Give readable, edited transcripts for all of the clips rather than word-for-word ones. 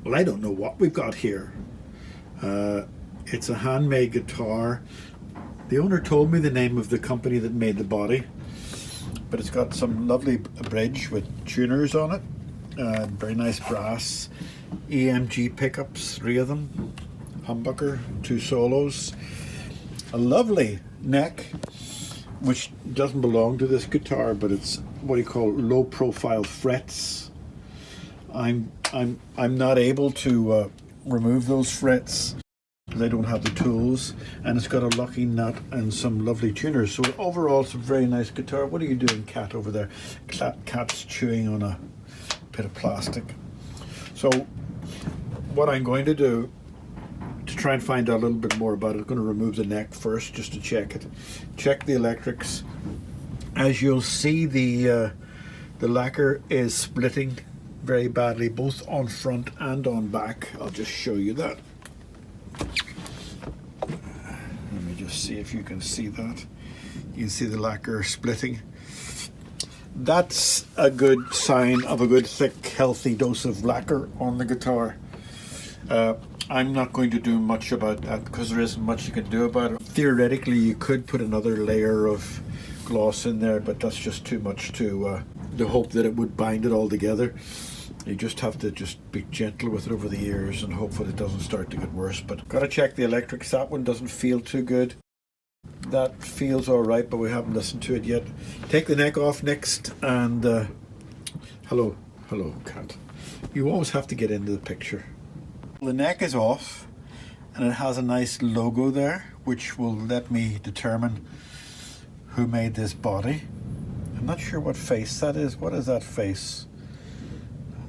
Well, I don't know what we've got here. It's a handmade guitar. The owner told me the name of the company that made the body, but it's got some lovely bridge with tuners on it, very nice brass, EMG pickups, 3 of them, humbucker, 2 solos, a lovely neck, which doesn't belong to this guitar, but it's what you call low profile frets. I'm not able to remove those frets because I don't have the tools, and it's got a lucky nut and some lovely tuners. So overall, it's a very nice guitar. What are you doing, cat, over there? Cat's chewing on a bit of plastic. So what I'm going to do to try and find out a little bit more about it, I'm going to remove the neck first just to check it. Check the electrics. As you'll see, the lacquer is splitting very badly, both on front and on back. I'll just show you that. Let me just see if you can see that. You can see the lacquer splitting. That's a good sign of a good, thick, healthy dose of lacquer on the guitar. I'm not going to do much about that because there isn't much you can do about it. Theoretically, you could put another layer of gloss in there, but that's just too much to hope that it would bind it all together. You just have to just be gentle with it over the years and hope that it doesn't start to get worse. But gotta check the electrics. That one doesn't feel too good. That feels all right, but we haven't listened to it yet. Take the neck off next, and hello, cat. You always have to get into the picture. The neck is off, and it has a nice logo there, which will let me determine who made this body. I'm not sure what face that is. What is that face?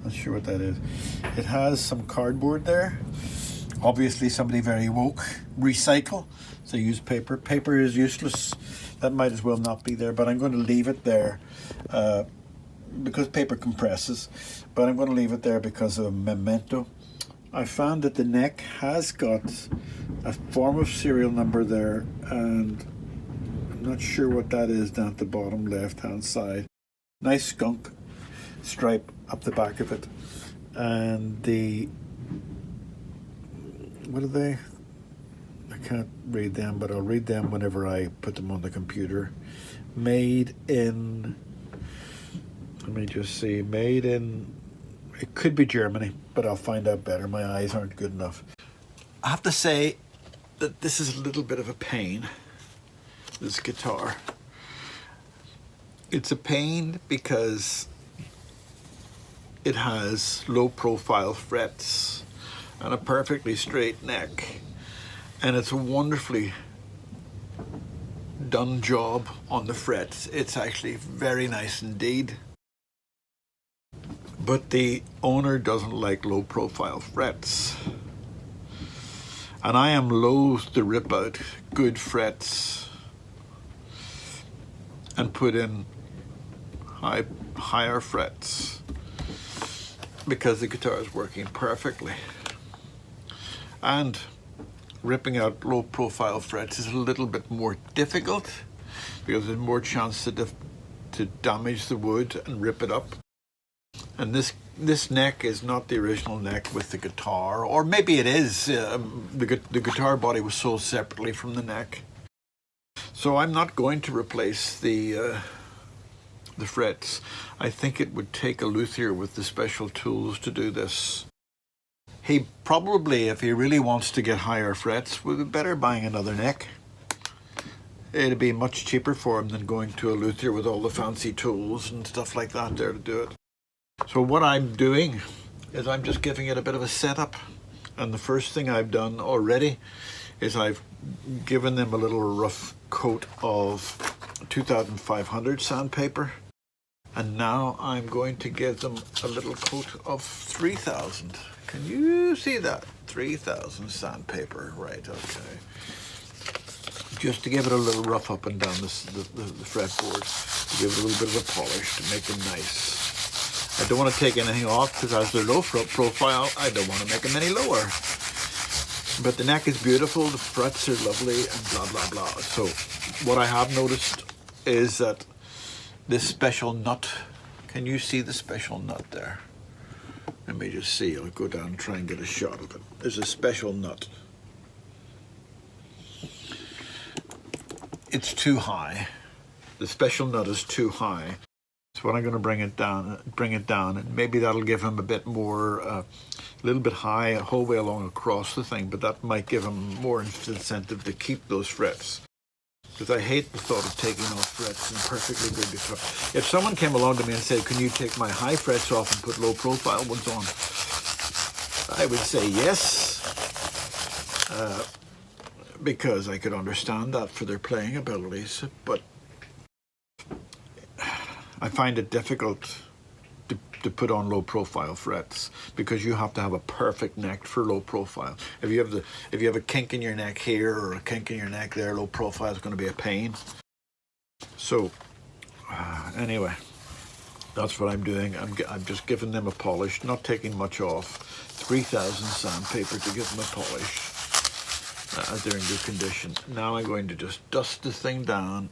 Not sure what that is. It has some cardboard there. Obviously somebody very woke. Recycle. So use paper. Paper is useless. That might as well not be there, but I'm going to leave it there because paper compresses. But I'm going to leave it there because of a memento. I found that the neck has got a form of serial number there, and I'm not sure what that is down at the bottom left hand side. Nice skunk stripe up the back of it, and the, what are they? I can't read them, but I'll read them whenever I put them on the computer. Made in, let me just see, made in, it could be Germany, but I'll find out better. My eyes aren't good enough. I have to say that this is a little bit of a pain, this guitar. It's a pain because it has low profile frets and a perfectly straight neck, and it's a wonderfully done job on the frets. It's actually very nice indeed. But the owner doesn't like low profile frets, and I am loath to rip out good frets and put in higher frets, because the guitar is working perfectly. And ripping out low profile frets is a little bit more difficult because there's more chance to damage the wood and rip it up. And this neck is not the original neck with the guitar, or maybe it is. The guitar body was sold separately from the neck. So I'm not going to replace the frets. I think it would take a luthier with the special tools to do this. He probably, if he really wants to get higher frets, would be better buying another neck. It'd be much cheaper for him than going to a luthier with all the fancy tools and stuff like that there to do it. So what I'm doing is I'm just giving it a bit of a setup. And the first thing I've done already is I've given them a little rough coat of 2500 sandpaper. And now I'm going to give them a little coat of 3000. Can you see that? 3000 sandpaper, right, okay. Just to give it a little rough up and down the fretboard, to give it a little bit of a polish, to make them nice. I don't want to take anything off because as they're low profile, I don't want to make them any lower. But the neck is beautiful, the frets are lovely, and blah, blah, blah. So what I have noticed is that this special nut, can you see the special nut there? Let me just see, I'll go down and try and get a shot of it. There's a special nut. It's too high. The special nut is too high. So when I'm going to bring it down, and maybe that'll give him a bit more, a little bit high, a whole way along across the thing, but that might give him more incentive to keep those frets. Because I hate the thought of taking off frets in a perfectly good guitar. If someone came along to me and said, can you take my high frets off and put low profile ones on? I would say yes. Because I could understand that for their playing abilities, but I find it difficult to put on low profile frets because you have to have a perfect neck for low profile. If you have a kink in your neck here or a kink in your neck there, low profile is going to be a pain. So anyway, that's what I'm doing. I'm just giving them a polish, not taking much off. 3,000 sandpaper to give them a polish as they're in good condition. Now I'm going to just dust the thing down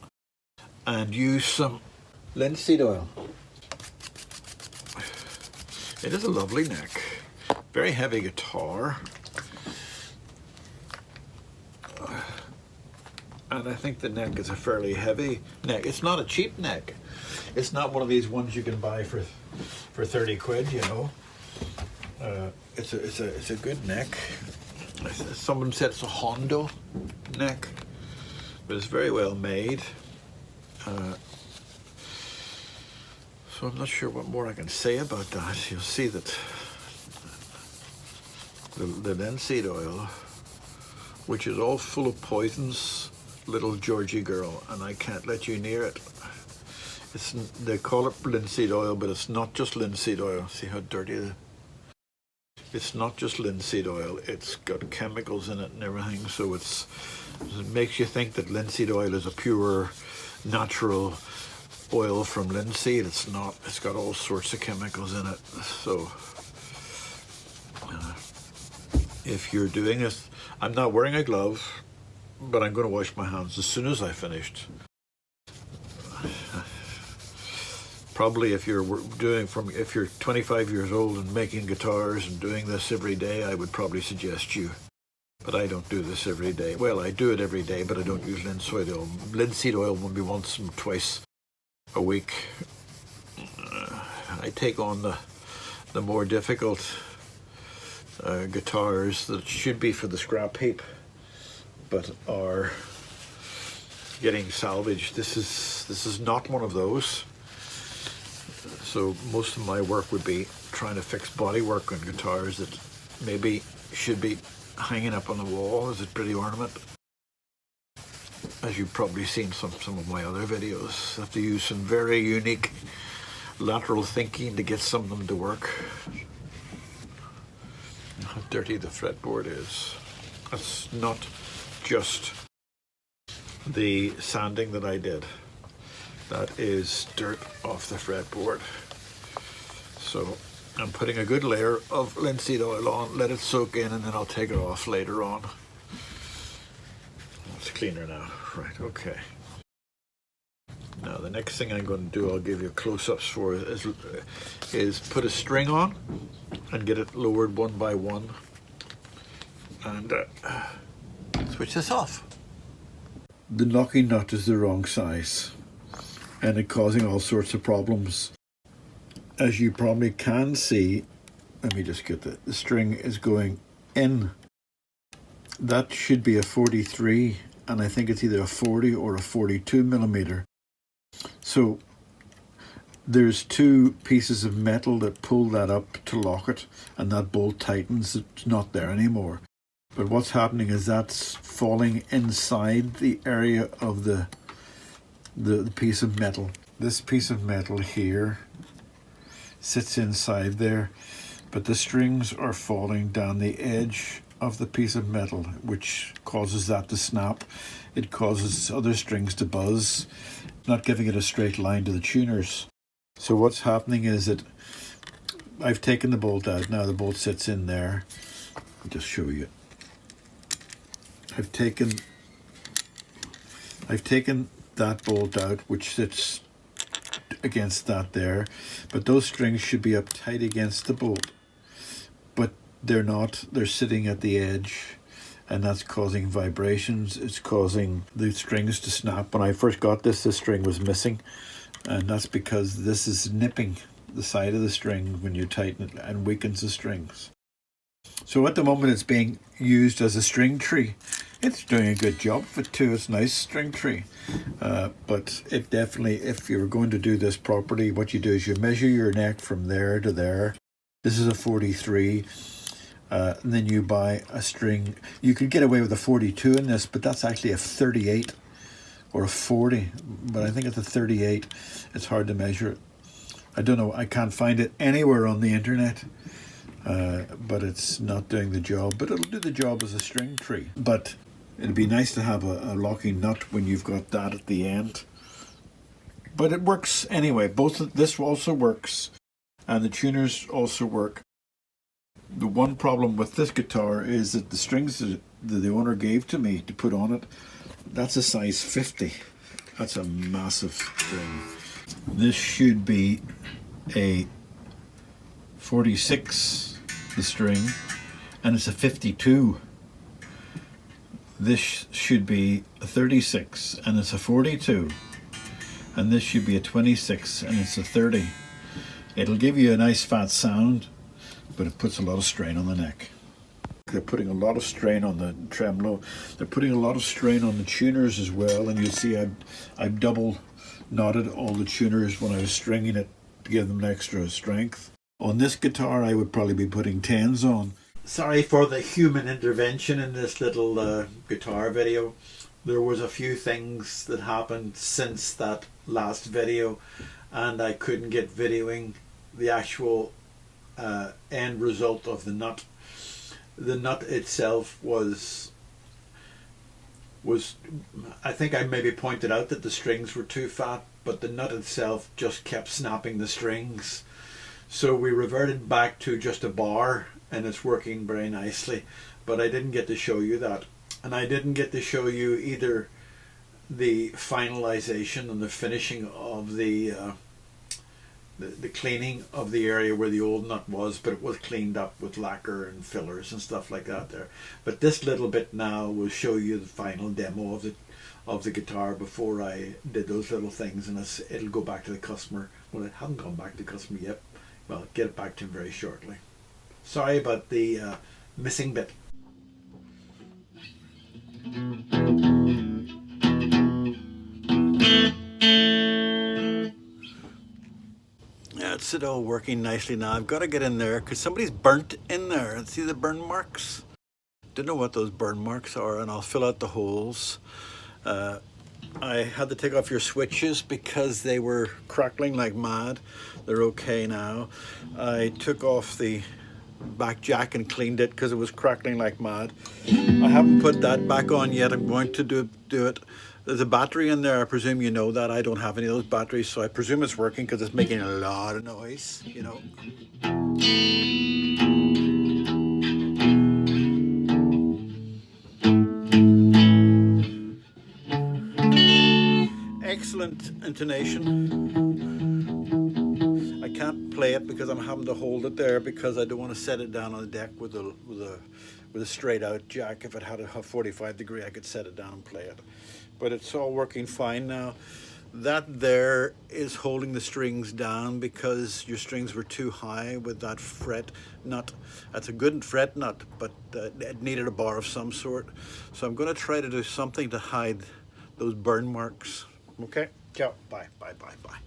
and use some linseed oil. It is a lovely neck, very heavy guitar, and I think the neck is a fairly heavy neck. It's not a cheap neck. It's not one of these ones you can buy for 30 quid, you know. It's a good neck. Someone said it's a Hondo neck, but it's very well made. So I'm not sure what more I can say about that. You'll see that the linseed oil, which is all full of poisons, little Georgie girl, and I can't let you near it. They call it linseed oil, but it's not just linseed oil. See how dirty it is? It's not just linseed oil. It's got chemicals in it and everything, so it makes you think that linseed oil is a pure, natural oil from linseed. It's not. It's got all sorts of chemicals in it. So if you're doing this, I'm not wearing a glove, but I'm going to wash my hands as soon as I finished. Probably if you're 25 years old and making guitars and doing this every day, I would probably suggest you. But I don't do this every day. Well, I do it every day, but I don't use linseed oil. Linseed oil will be once or twice a week. I take on the more difficult guitars that should be for the scrap heap, but are getting salvaged. This is not one of those. So most of my work would be trying to fix bodywork on guitars that maybe should be hanging up on the wall as a pretty ornament. As you've probably seen some of my other videos, I have to use some very unique lateral thinking to get some of them to work. How dirty the fretboard is. That's not just the sanding that I did. That is dirt off the fretboard. So I'm putting a good layer of linseed oil on, let it soak in, and then I'll take it off later on. It's cleaner now. Right, okay. Now the next thing I'm going to do, I'll give you close-ups for, is put a string on and get it lowered one by one, and switch this off. The knocking nut is the wrong size, and it's causing all sorts of problems. As you probably can see, let me just get the string is going in. That should be a 43, and I think it's either a 40 or a 42 millimeter. So there's two pieces of metal that pull that up to lock it, and that bolt tightens. It's not there anymore. But what's happening is that's falling inside the area of the piece of metal. This piece of metal here sits inside there, but the strings are falling down the edge of the piece of metal, which causes that to snap. It causes other strings to buzz, not giving it a straight line to the tuners. So what's happening is that I've taken the bolt out. Now the bolt sits in there. I'll just show you. I've taken that bolt out, which sits against that there, but those strings should be up tight against the bolt. they're not. They're sitting at the edge, and that's causing vibrations. It's causing the strings to snap. When I first got this string was missing, and that's because this is nipping the side of the string when you tighten it and weakens the strings. So at the moment it's being used as a string tree. It's doing a good job of it too. It's a nice string tree. But it definitely, if you're going to do this properly, what you do is you measure your neck from there to there. This is a 43. And then you buy a string. You could get away with a 42 in this, but that's actually a 38 or a 40. But I think it's a 38. It's hard to measure it. I don't know. I can't find it anywhere on the internet. But it's not doing the job. But it'll do the job as a string tree. But it'd be nice to have a locking nut when you've got that at the end. But it works anyway. This also works, and the tuners also work. The one problem with this guitar is that the strings that the owner gave to me to put on it, that's a size 50. That's a massive string. This should be a 46, the string, and it's a 52. This should be a 36 and it's a 42, and this should be a 26 and it's a 30. It'll give you a nice fat sound, but it puts a lot of strain on the neck. They're putting a lot of strain on the tremolo. They're putting a lot of strain on the tuners as well, and you'll see I've double knotted all the tuners when I was stringing it to give them extra strength. On this guitar I would probably be putting 10s on. Sorry for the human intervention in this little guitar video. There was a few things that happened since that last video, and I couldn't get videoing the actual end result of the nut. The nut itself was I think I maybe pointed out that the strings were too fat, but the nut itself just kept snapping the strings. So we reverted back to just a bar, and it's working very nicely. But I didn't get to show you that. And I didn't get to show you either the finalization and the finishing of the cleaning of the area where the old nut was, but it was cleaned up with lacquer and fillers and stuff like that there. But this little bit now will show you the final demo of the guitar before I did those little things, and it'll go back to the customer. Well, it hasn't gone back to the customer yet. Well, I'll get it back to him very shortly. Sorry about the missing bit. Yeah, it's all working nicely now. I've got to get in there because somebody's burnt in there. See the burn marks? Don't know what those burn marks are, and I'll fill out the holes. I had to take off your switches because they were crackling like mad. They're okay now. I took off the back jack and cleaned it because it was crackling like mad. I haven't put that back on yet. I'm going to do it. There's a battery in there. I presume you know that. I don't have any of those batteries, so I presume it's working because it's making a lot of noise, you know. Excellent intonation. I can't play it because I'm having to hold it there because I don't want to set it down on the deck with a straight out jack. If it had a 45 degree, I could set it down and play it. But it's all working fine now. That there is holding the strings down because your strings were too high with that fret nut. That's a good fret nut, but it needed a bar of some sort. So I'm going to try to do something to hide those burn marks. Okay, ciao, bye, bye, bye, bye.